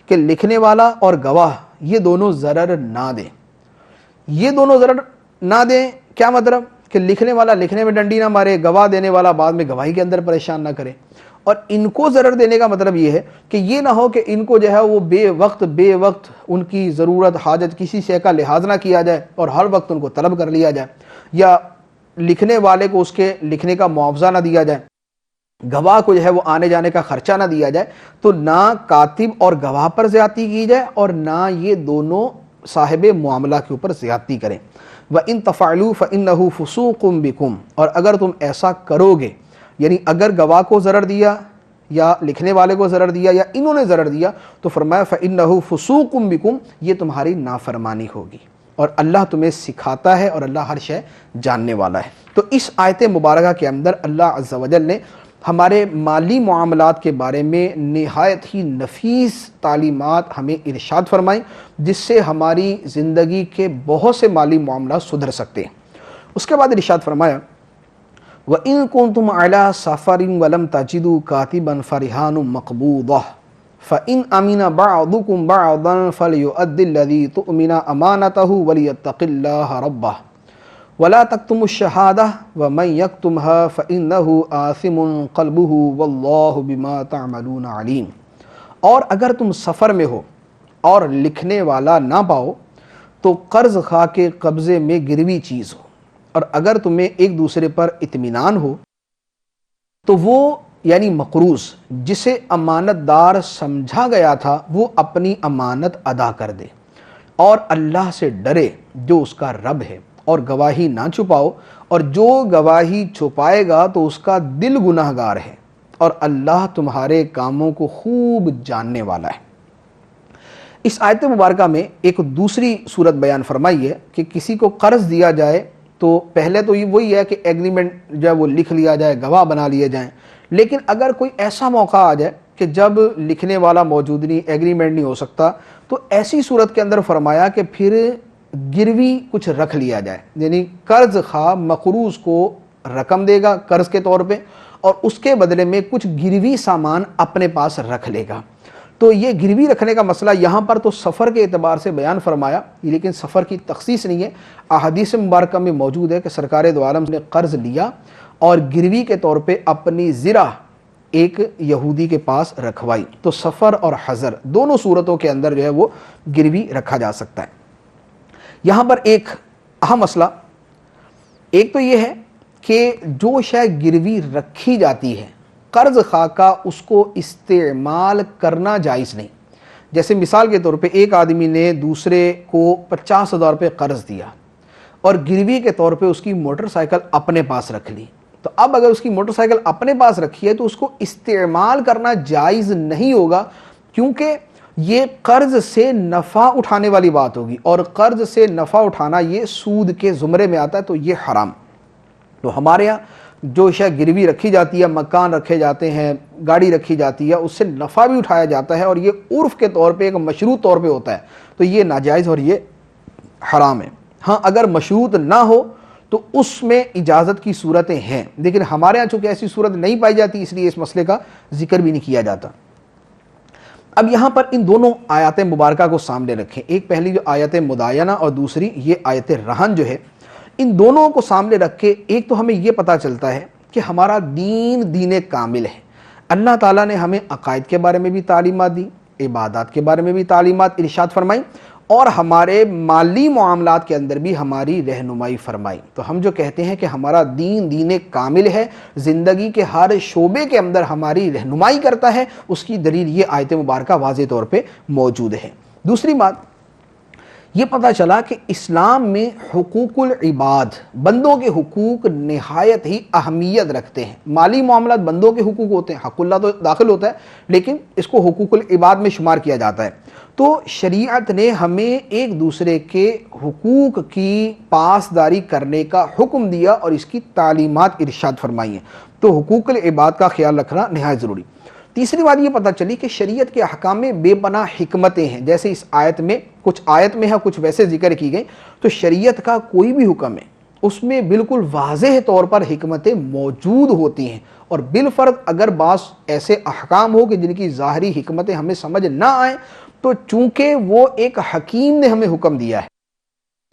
کہ لکھنے والا اور گواہ یہ دونوں ضرر نہ دیں۔ یہ دونوں ضرر نہ دیں کیا مطلب؟ کہ لکھنے والا لکھنے میں ڈنڈی نہ مارے، گواہ دینے والا بعد میں گواہی کے اندر پریشان نہ کرے۔ اور ان کو ضرر دینے کا مطلب یہ ہے کہ یہ نہ ہو کہ ان کو جو ہے وہ بے وقت ان کی ضرورت حاجت کسی شے کا لحاظ نہ کیا جائے اور ہر وقت ان کو طلب کر لیا جائے، یا لکھنے والے کو اس کے لکھنے کا معاوضہ نہ دیا جائے، گواہ کو جو ہے وہ آنے جانے کا خرچہ نہ دیا جائے، تو نہ کاتب اور گواہ پر زیادتی کی جائے اور نہ یہ دونوں صاحب معاملہ کے اوپر زیادتی کریں۔ وَإِن تَفْعَلُوا فَإِنَّهُ فُسُوقٌ بِكُمْ، اور اگر تم ایسا کرو گے، یعنی اگر گواہ کو ضرر دیا یا لکھنے والے کو ضرر دیا یا انہوں نے ضرر دیا، تو فرمایا فَإِنَّهُ فُسُوقٌ بِكُمْ، یہ تمہاری نافرمانی ہوگی، اور اللہ تمہیں سکھاتا ہے اور اللہ ہر شے جاننے والا ہے۔ تو اس آیت مبارکہ کے اندر اللہ عز و جل نے ہمارے مالی معاملات کے بارے میں نہایت ہی نفیس تعلیمات ہمیں ارشاد فرمائیں، جس سے ہماری زندگی کے بہت سے مالی معاملات سدھر سکتے ہیں۔ اس کے بعد ارشاد فرمایا وَإِن كُنتُمْ عَلَىٰ سَفَرٍ وَلَمْ تَجِدُوا كَاتِبًا فَرِهَانٌ مَّقْبُوضَةٌ فَإِنْ أَمِنَ بَعْضُكُمْ بَعْضًا فَلْيُؤَدِّ الَّذِي تُؤْمِنُ أَمَانَتَهُ وَلْيَتَّقِ اللَّهَ رَبَّهُ وَلَا تَكْتُمُوا الشَّهَادَةَ وَمَن يَكْتُمْهَا فَإِنَّهُ آثِمٌ قَلْبُهُ وَاللَّهُ بِمَا تَعْمَلُونَ عَلِيمٌ، اور اگر تم سفر میں ہو اور لکھنے والا نہ پاؤ تو قرض خواہ کے قبضے میں گروی چیز ہو، اور اگر تمہیں ایک دوسرے پر اطمینان ہو تو وہ یعنی مقروض جسے امانت دار سمجھا گیا تھا وہ اپنی امانت ادا کر دے، اور اللہ سے ڈرے جو اس کا رب ہے، اور گواہی نہ چھپاؤ، اور جو گواہی چھپائے گا تو اس کا دل گناہ گار ہے، اور اللہ تمہارے کاموں کو خوب جاننے والا ہے۔ اس آیت مبارکہ میں ایک دوسری صورت بیان فرمائی ہے کہ کسی کو قرض دیا جائے تو پہلے تو وہی ہے کہ ایگریمنٹ جو ہے وہ لکھ لیا جائے، گواہ بنا لیے جائیں، لیکن اگر کوئی ایسا موقع آ جائے کہ جب لکھنے والا موجود نہیں، ایگریمنٹ نہیں ہو سکتا، تو ایسی صورت کے اندر فرمایا کہ پھر گروی کچھ رکھ لیا جائے، یعنی قرض خواہ مقروض کو رقم دے گا قرض کے طور پہ، اور اس کے بدلے میں کچھ گروی سامان اپنے پاس رکھ لے گا۔ تو یہ گروی رکھنے کا مسئلہ یہاں پر تو سفر کے اعتبار سے بیان فرمایا، لیکن سفر کی تخصیص نہیں ہے۔ احادیث مبارکہ میں موجود ہے کہ سرکار دو عالم نے قرض لیا اور گروی کے طور پہ اپنی زرع ایک یہودی کے پاس رکھوائی، تو سفر اور حضر دونوں صورتوں کے اندر جو ہے وہ گروی رکھا جا سکتا ہے۔ یہاں پر ایک اہم مسئلہ ایک تو یہ ہے کہ جو شے گروی رکھی جاتی ہے قرض خواہ کا اس کو استعمال کرنا جائز نہیں۔ جیسے مثال کے طور پہ ایک آدمی نے دوسرے کو 50,000 روپے قرض دیا اور گروی کے طور پہ اس کی موٹر سائیکل اپنے پاس رکھ لی، تو اب اگر اس کی موٹر سائیکل اپنے پاس رکھی ہے تو اس کو استعمال کرنا جائز نہیں ہوگا، کیونکہ یہ قرض سے نفع اٹھانے والی بات ہوگی، اور قرض سے نفع اٹھانا یہ سود کے زمرے میں آتا ہے، تو یہ حرام۔ تو ہمارے یہاں جو شے گروی رکھی جاتی ہے، مکان رکھے جاتے ہیں، گاڑی رکھی جاتی ہے، اس سے نفع بھی اٹھایا جاتا ہے، اور یہ عرف کے طور پہ ایک مشروط طور پہ ہوتا ہے، تو یہ ناجائز اور یہ حرام ہے۔ ہاں اگر مشروط نہ ہو تو اس میں اجازت کی صورتیں ہیں، لیکن ہمارے ہاں چونکہ ایسی صورت نہیں پائی جاتی، اس لیے اس مسئلے کا ذکر بھی نہیں کیا جاتا۔ اب یہاں پر ان دونوں آیات مبارکہ کو سامنے رکھیں، ایک پہلی جو آیت مداینہ اور دوسری یہ آیت رہن جو ہے، ان دونوں کو سامنے رکھ کے ایک تو ہمیں یہ پتہ چلتا ہے کہ ہمارا دین کامل ہے۔ اللہ تعالیٰ نے ہمیں عقائد کے بارے میں بھی تعلیمات دی، عبادات کے بارے میں بھی تعلیمات ارشاد فرمائی، اور ہمارے مالی معاملات کے اندر بھی ہماری رہنمائی فرمائی۔ تو ہم جو کہتے ہیں کہ ہمارا دین کامل ہے، زندگی کے ہر شعبے کے اندر ہماری رہنمائی کرتا ہے، اس کی دلیل یہ آیت مبارکہ واضح طور پہ موجود ہے۔ دوسری بات یہ پتہ چلا کہ اسلام میں حقوق العباد، بندوں کے حقوق نہایت ہی اہمیت رکھتے ہیں۔ مالی معاملات بندوں کے حقوق ہوتے ہیں، حق اللہ تو داخل ہوتا ہے، لیکن اس کو حقوق العباد میں شمار کیا جاتا ہے۔ تو شریعت نے ہمیں ایک دوسرے کے حقوق کی پاسداری کرنے کا حکم دیا اور اس کی تعلیمات ارشاد فرمائی ہیں، تو حقوق العباد کا خیال رکھنا نہایت ضروری۔ تیسری بات یہ پتہ چلی کہ شریعت کے احکام میں بے پناہ حکمتیں ہیں، جیسے اس آیت میں کچھ ہے کچھ ویسے ذکر کی گئی، تو شریعت کا کوئی بھی حکم ہے اس میں بالکل واضح طور پر حکمتیں موجود ہوتی ہیں، اور بالفرض اگر بعض ایسے احکام ہو کہ جن کی ظاہری حکمتیں ہمیں سمجھ نہ آئیں، تو چونکہ وہ ایک حکیم نے ہمیں حکم دیا ہے،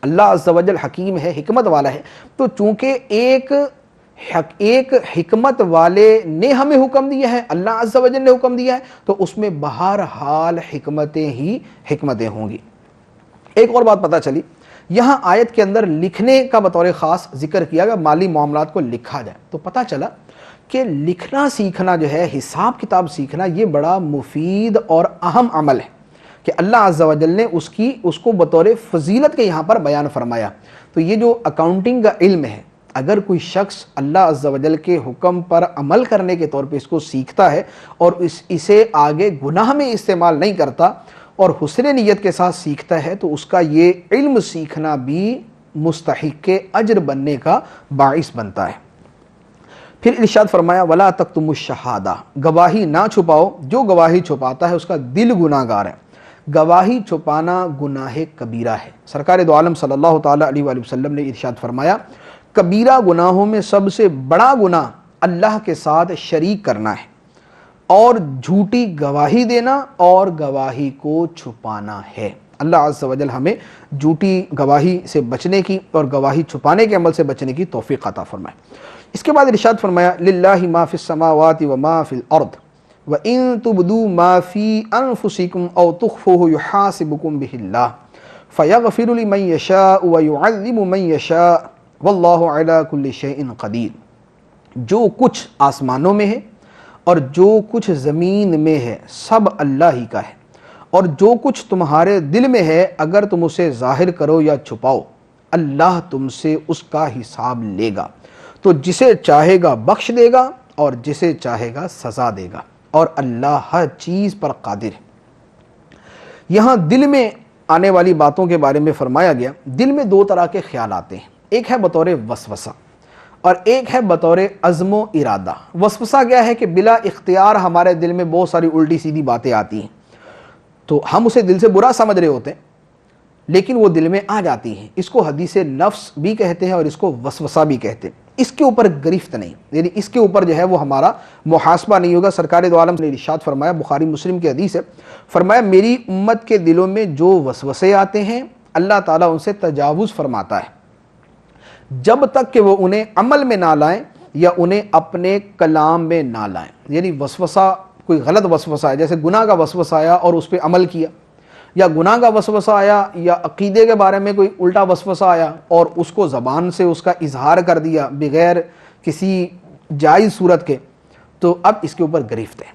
اللہ عز و جل حکیم ہے، حکمت والا ہے، تو چونکہ ایک حکمت والے نے ہمیں حکم دیا ہے، اللہ عز و جل نے حکم دیا ہے، تو اس میں بہرحال حکمتیں ہی حکمتیں ہوں گی۔ ایک اور بات پتہ چلی، یہاں آیت کے اندر لکھنے کا بطور خاص ذکر کیا گیا، مالی معاملات کو لکھا جائے، تو پتہ چلا کہ لکھنا سیکھنا جو ہے، حساب کتاب سیکھنا، یہ بڑا مفید اور اہم عمل ہے کہ اللہ عز و جل نے اس کو بطور فضیلت کے یہاں پر بیان فرمایا۔ تو یہ جو اکاؤنٹنگ کا علم ہے، اگر کوئی شخص اللہ عز و جل کے حکم پر عمل کرنے کے طور پہ اس کو سیکھتا ہے اور اسے آگے گناہ میں استعمال نہیں کرتا اور حسن نیت کے ساتھ سیکھتا ہے، تو اس کا یہ علم سیکھنا بھی مستحق اجر بننے کا باعث بنتا ہے۔ پھر ارشاد فرمایا وَلَا تَكْتُمُوا الشَّهَادَةَ، گواہی نہ چھپاؤ، جو گواہی چھپاتا ہے اس کا دل گناہ گار ہے۔ گواہی چھپانا گناہ کبیرہ ہے۔ سرکار دو عالم صلی اللہ تعالیٰ علیہ وآلہ وسلم نے ارشاد فرمایا کبیرہ گناہوں میں سب سے بڑا گناہ اللہ کے ساتھ شریک کرنا ہے، اور جھوٹی گواہی دینا اور گواہی کو چھپانا ہے۔ اللہ عز و جل ہمیں جھوٹی گواہی سے بچنے کی اور گواہی چھپانے کے عمل سے بچنے کی توفیق عطا فرمائے۔ اس کے بعد ارشاد فرمایا للہ ما فی السماوات وما فی الارض وَإِن تُبْدُوا مَا فِي أَنفُسِكُمْ أَوْ تُخْفُوهُ يُحَاسِبُكُمْ بِهِ اللَّهُ فَيَغْفِرُ لِمَن يَشَاءُ وَيُعَذِّبُ مَن يَشَاءُ وَاللَّهُ عَلَى كُلِّ شَيْءٍ قَدِيرٌ۔ جو کچھ آسمانوں میں ہے اور جو کچھ زمین میں ہے سب اللہ ہی کا ہے، اور جو کچھ تمہارے دل میں ہے اگر تم اسے ظاہر کرو یا چھپاؤ، اللہ تم سے اس کا حساب لے گا، تو جسے چاہے گا بخش دے گا اور جسے چاہے گا سزا دے گا، اور اللہ ہر چیز پر قادر ہے۔ یہاں دل میں آنے والی باتوں کے بارے میں فرمایا گیا، دل میں دو طرح کے خیال آتے ہیں، ایک ہے بطور وسوسہ اور ایک ہے بطور عزم و ارادہ۔ وسوسہ کیا ہے کہ بلا اختیار ہمارے دل میں بہت ساری الٹی سیدھی باتیں آتی ہیں، تو ہم اسے دل سے برا سمجھ رہے ہوتے ہیں لیکن وہ دل میں آ جاتی ہیں، اس کو حدیث نفس بھی کہتے ہیں اور اس کو وسوسہ بھی کہتے ہیں۔ اس کے اوپر گرفت نہیں، یعنی اس کے اوپر جو ہے وہ ہمارا محاسبہ نہیں ہوگا۔ سرکار دو عالم نے ارشاد فرمایا، بخاری مسلم کی حدیث ہے، فرمایا میری امت کے دلوں میں جو وسوسے آتے ہیں اللہ تعالیٰ ان سے تجاوز فرماتا ہے جب تک کہ وہ انہیں عمل میں نہ لائیں یا انہیں اپنے کلام میں نہ لائیں۔ یعنی وسوسہ کوئی غلط وسوسہ ہے، جیسے گناہ کا وسوسہ آیا اور اس پہ عمل کیا، یا گناہ کا وسوسہ آیا یا عقیدے کے بارے میں کوئی الٹا وسوسہ آیا اور اس کو زبان سے اس کا اظہار کر دیا بغیر کسی جائز صورت کے، تو اب اس کے اوپر گرفت ہے۔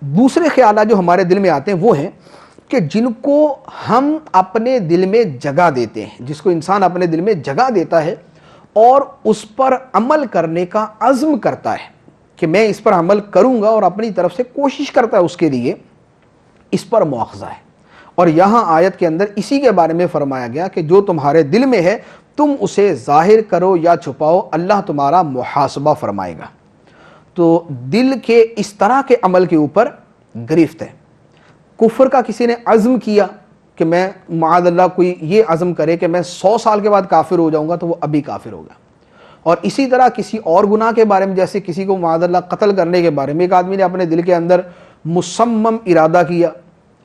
دوسرے خیالات جو ہمارے دل میں آتے ہیں وہ ہیں کہ جن کو ہم اپنے دل میں جگہ دیتے ہیں، جس کو انسان اپنے دل میں جگہ دیتا ہے اور اس پر عمل کرنے کا عزم کرتا ہے کہ میں اس پر عمل کروں گا اور اپنی طرف سے کوشش کرتا ہے اس کے لیے، اس پر مواخذہ ہے۔ اور یہاں آیت کے اندر اسی کے بارے میں فرمایا گیا کہ جو تمہارے دل میں ہے تم اسے ظاہر کرو یا چھپاؤ، اللہ تمہارا محاسبہ فرمائے گا۔ تو دل کے اس طرح کے عمل کے اوپر گرفت ہے۔ کفر کا کسی نے عزم کیا کہ میں معاذ اللہ کوئی یہ عزم کرے کہ میں 100 سال کے بعد کافر ہو جاؤں گا، تو وہ ابھی کافر ہوگا۔ اور اسی طرح کسی اور گناہ کے بارے میں، جیسے کسی کو معاذ اللہ قتل کرنے کے بارے میں ایک آدمی نے اپنے دل کے اندر مصمم ارادہ کیا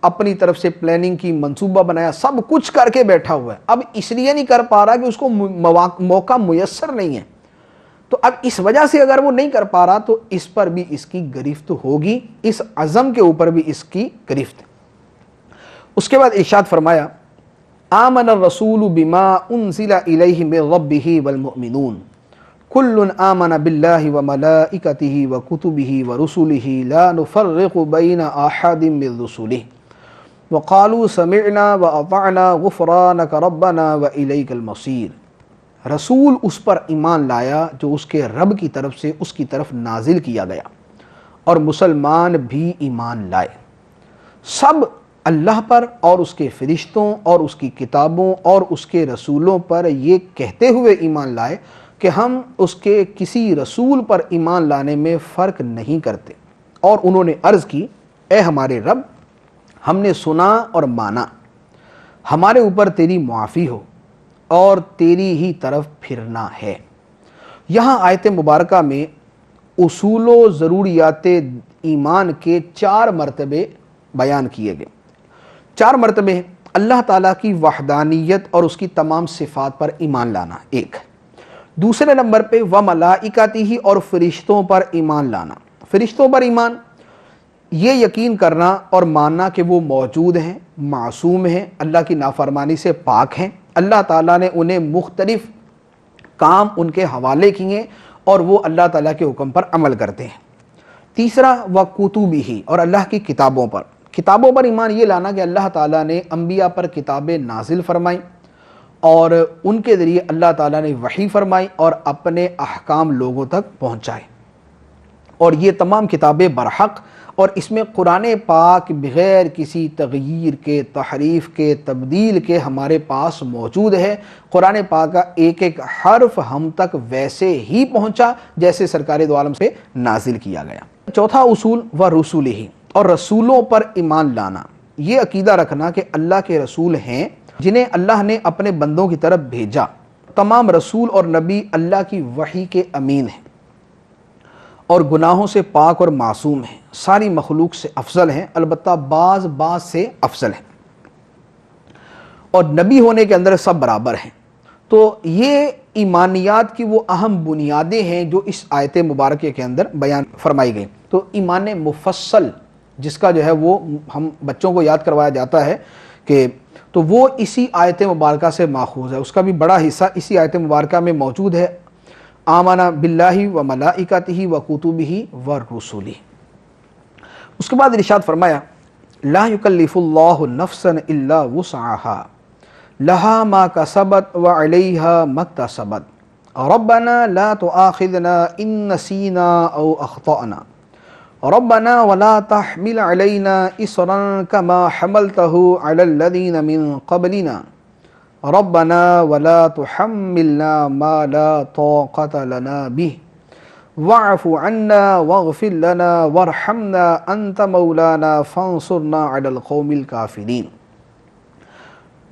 اپنی طرف سے پلاننگ کی، منصوبہ بنایا، سب کچھ کر کے بیٹھا ہوا ہے، اب اس لیے نہیں کر پا رہا کہ اس کو موقع میسر نہیں ہے، تو اب اس وجہ سے اگر وہ نہیں کر پا رہا تو اس پر بھی اس کی گرفت ہوگی، اس عزم کے اوپر بھی اس کی گرفت۔ اس کے بعد ارشاد فرمایا آمن الرسول بما انزل الیہ من ربہ والمؤمنون کل آمن باللہ وملائکتہ وکتبہ ورسلہ لا نفرق بین احد من رسلہ وقالوا سمعنا واطعنا غفرانک ربنا والیک المصیر۔ رسول اس پر ایمان لایا جو اس کے رب کی طرف سے اس کی طرف نازل کیا گیا، اور مسلمان بھی ایمان لائے، سب اللہ پر اور اس کے فرشتوں اور اس کی کتابوں اور اس کے رسولوں پر یہ کہتے ہوئے ایمان لائے کہ ہم اس کے کسی رسول پر ایمان لانے میں فرق نہیں کرتے، اور انہوں نے عرض کی اے ہمارے رب، ہم نے سنا اور مانا، ہمارے اوپر تیری معافی ہو اور تیری ہی طرف پھرنا ہے۔ یہاں آیت مبارکہ میں اصول و ضروریات ایمان کے 4 مرتبے بیان کیے گئے۔ 4 مرتبے اللہ تعالیٰ کی وحدانیت اور اس کی تمام صفات پر ایمان لانا ایک، دوسرے نمبر پہ وملائکتہ اور فرشتوں پر ایمان لانا، فرشتوں پر ایمان یہ یقین کرنا اور ماننا کہ وہ موجود ہیں، معصوم ہیں، اللہ کی نافرمانی سے پاک ہیں، اللہ تعالیٰ نے انہیں مختلف کام ان کے حوالے کیے اور وہ اللہ تعالیٰ کے حکم پر عمل کرتے ہیں۔ تیسرا وکتبہ اور اللہ کی کتابوں پر ایمان یہ لانا کہ اللہ تعالیٰ نے انبیاء پر کتابیں نازل فرمائیں اور ان کے ذریعے اللہ تعالیٰ نے وحی فرمائی اور اپنے احکام لوگوں تک پہنچائے، اور یہ تمام کتابیں برحق، اور اس میں قرآن پاک بغیر کسی تغییر کے، تحریف کے، تبدیل کے ہمارے پاس موجود ہے۔ قرآن پاک کا ایک ایک حرف ہم تک ویسے ہی پہنچا جیسے سرکار دو عالم سے نازل کیا گیا۔ چوتھا اصول ورسولہ اور رسولوں پر ایمان لانا، یہ عقیدہ رکھنا کہ اللہ کے رسول ہیں جنہیں اللہ نے اپنے بندوں کی طرف بھیجا، تمام رسول اور نبی اللہ کی وحی کے امین ہیں اور گناہوں سے پاک اور معصوم ہیں، ساری مخلوق سے افضل ہیں، البتہ بعض سے افضل ہیں، اور نبی ہونے کے اندر سب برابر ہیں۔ تو یہ ایمانیات کی وہ اہم بنیادیں ہیں جو اس آیت مبارکہ کے اندر بیان فرمائی گئی۔ تو ایمان مفصل جس کا جو ہے وہ ہم بچوں کو یاد کروایا جاتا ہے کہ تو وہ اسی آیت مبارکہ سے ماخوذ ہے، اس کا بھی بڑا حصہ اسی آیت مبارکہ میں موجود ہے۔ آمنا باللہ و ملائکتہ و کتبہ و رسلہ۔ اس کے بعد ارشاد فرمایا لا یکلف اللہ نفسا الا وسعها لها ما کسبت وعلیہا ما اکتسبت ربنا لا تؤاخذنا ان نسینا او اخطأنا ربنا ولا تحمل علينا إصرا كما حملته على الذين من قبلنا ربنا ولا تحملنا ما لا طاقة لنا به واعف عنا واغفر لنا وارحمنا أنت مولانا فانصرنا على القوم الكافرين۔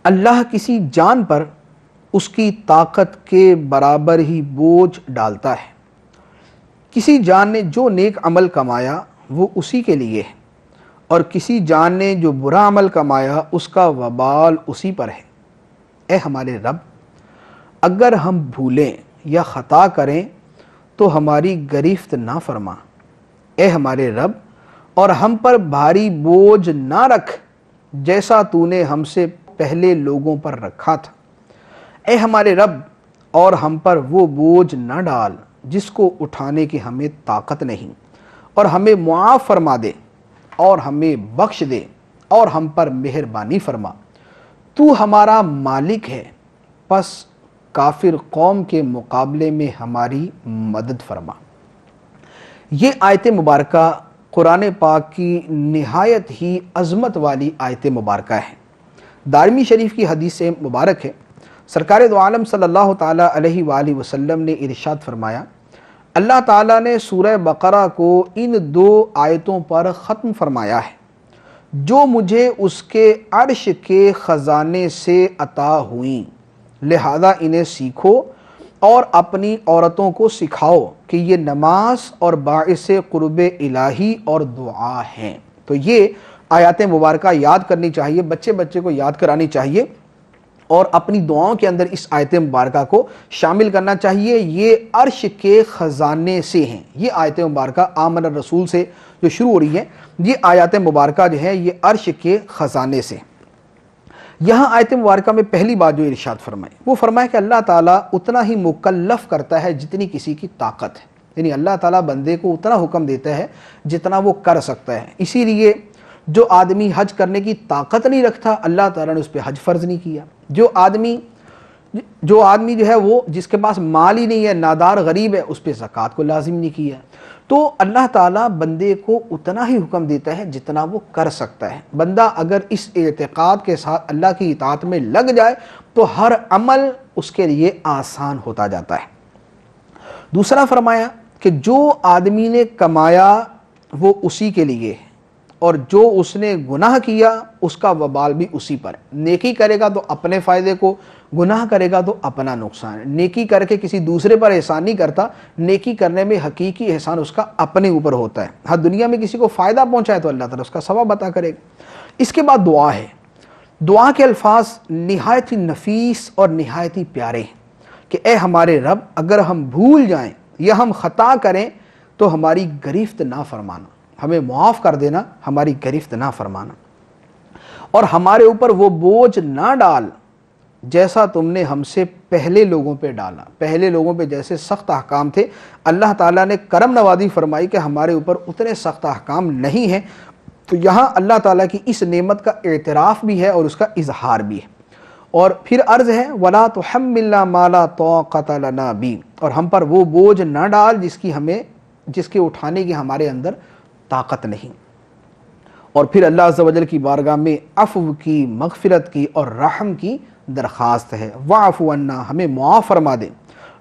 اللہ کسی جان پر اس کی طاقت کے برابر ہی بوجھ ڈالتا ہے، کسی جان نے جو نیک عمل کمایا وہ اسی کے لیے ہے، اور کسی جان نے جو برا عمل کمایا اس کا وبال اسی پر ہے۔ اے ہمارے رب، اگر ہم بھولیں یا خطا کریں تو ہماری گرفت نہ فرما، اے ہمارے رب، اور ہم پر بھاری بوجھ نہ رکھ جیسا تو نے ہم سے پہلے لوگوں پر رکھا تھا، اے ہمارے رب، اور ہم پر وہ بوجھ نہ ڈال جس کو اٹھانے کی ہمیں طاقت نہیں، اور ہمیں معاف فرما دے اور ہمیں بخش دے اور ہم پر مہربانی فرما، تو ہمارا مالک ہے، پس کافر قوم کے مقابلے میں ہماری مدد فرما۔ یہ آیت مبارکہ قرآن پاک کی نہایت ہی عظمت والی آیت مبارکہ ہے۔ دارمی شریف کی حدیث مبارک ہے، سرکار دو عالم صلی اللہ تعالیٰ علیہ وآلہ وسلم نے ارشاد فرمایا اللہ تعالیٰ نے سورہ بقرہ کو ان 2 آیتوں پر ختم فرمایا ہے جو مجھے اس کے عرش کے خزانے سے عطا ہوئیں، لہذا انہیں سیکھو اور اپنی عورتوں کو سکھاؤ کہ یہ نماز اور باعث قرب الہی اور دعا ہیں۔ تو یہ آیات مبارکہ یاد کرنی چاہیے، بچے بچے کو یاد کرانی چاہیے اور اپنی دعاؤں کے اندر اس آیت مبارکہ کو شامل کرنا چاہیے۔ یہ عرش کے خزانے سے ہیں، یہ آیت مبارکہ آمن الرسول سے جو شروع ہو رہی ہے، یہ آیات مبارکہ جو ہے یہ عرش کے خزانے سے۔ یہاں آیت مبارکہ میں پہلی بات جو ارشاد فرمائی وہ فرمایا کہ اللہ تعالیٰ اتنا ہی مکلف کرتا ہے جتنی کسی کی طاقت ہے، یعنی اللہ تعالیٰ بندے کو اتنا حکم دیتا ہے جتنا وہ کر سکتا ہے۔ اسی لیے جو آدمی حج کرنے کی طاقت نہیں رکھتا، اللہ تعالیٰ نے اس پہ حج فرض نہیں کیا۔ جو آدمی جو ہے وہ جس کے پاس مال ہی نہیں ہے، نادار غریب ہے، اس پہ زکوٰۃ کو لازم نہیں کیا۔ تو اللہ تعالیٰ بندے کو اتنا ہی حکم دیتا ہے جتنا وہ کر سکتا ہے۔ بندہ اگر اس اعتقاد کے ساتھ اللہ کی اطاعت میں لگ جائے تو ہر عمل اس کے لیے آسان ہوتا جاتا ہے۔ دوسرا فرمایا کہ جو آدمی نے کمایا وہ اسی کے لیے ہے، اور جو اس نے گناہ کیا اس کا وبال بھی اسی پر ہے۔ نیکی کرے گا تو اپنے فائدے کو، گناہ کرے گا تو اپنا نقصان ہے۔ نیکی کر کے کسی دوسرے پر احسان نہیں کرتا، نیکی کرنے میں حقیقی احسان اس کا اپنے اوپر ہوتا ہے۔ ہر دنیا میں کسی کو فائدہ پہنچائے تو اللہ تعالیٰ اس کا ثواب عطا کرے گا۔ اس کے بعد دعا ہے۔ دعا کے الفاظ نہایت ہی نفیس اور نہایت ہی پیارے ہیں کہ اے ہمارے رب، اگر ہم بھول جائیں یا ہم خطا کریں تو ہماری گرفت نہ فرمانا، ہمیں معاف کر دینا، ہماری گرفت نہ فرمانا، اور ہمارے اوپر وہ بوجھ نہ ڈال جیسا تم نے ہم سے پہلے لوگوں پہ ڈالا۔ پہلے لوگوں پہ جیسے سخت احکام تھے، اللہ تعالیٰ نے کرم نوازی فرمائی کہ ہمارے اوپر اتنے سخت احکام نہیں ہیں۔ تو یہاں اللہ تعالیٰ کی اس نعمت کا اعتراف بھی ہے اور اس کا اظہار بھی ہے۔ اور پھر عرض ہے وَلَا تُحَمِّلْنَا مَا لَا طَاقَةَ لَنَا بِهِ، اور ہم پر وہ بوجھ نہ ڈال جس کے اٹھانے کی ہمارے اندر طاقت نہیں۔ اور پھر اللہ عز و جل کی بارگاہ میں عفو کی، مغفرت کی اور رحم کی درخواست ہے۔ وَاعْفُ عَنَّا، ہمیں معاف فرما دے،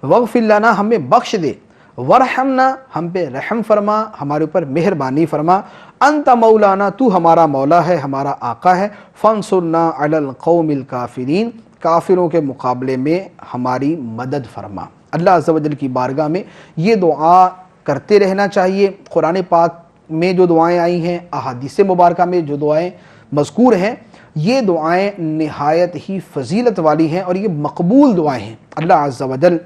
وَاغْفِرْ لَنَا، ہمیں بخش دے، وَارْحَمْنَا، ہم پہ رحم فرما، ہمارے اوپر مہربانی فرما، انت مولانا، تو ہمارا مولا ہے، ہمارا آقا ہے، فانصرنا علی القوم الکافرین، کافروں کے مقابلے میں ہماری مدد فرما۔ اللہ عز و جل کی بارگاہ میں یہ دعا کرتے رہنا چاہیے۔ قرآن پاک میں جو دعائیں آئی ہیں، احادیث مبارکہ میں جو دعائیں مذکور ہیں، یہ دعائیں نہایت ہی فضیلت والی ہیں اور یہ مقبول دعائیں ہیں۔ اللہ عز و جل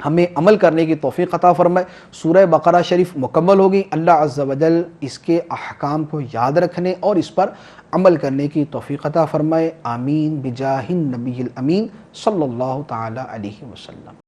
ہمیں عمل کرنے کی توفیق عطا فرمائے۔ سورہ بقرہ شریف مکمل ہوگی، اللہ عز و جل اس کے احکام کو یاد رکھنے اور اس پر عمل کرنے کی توفیق عطا فرمائے۔ آمین بجاہ النبی الامین صلی اللہ تعالی علیہ وسلم۔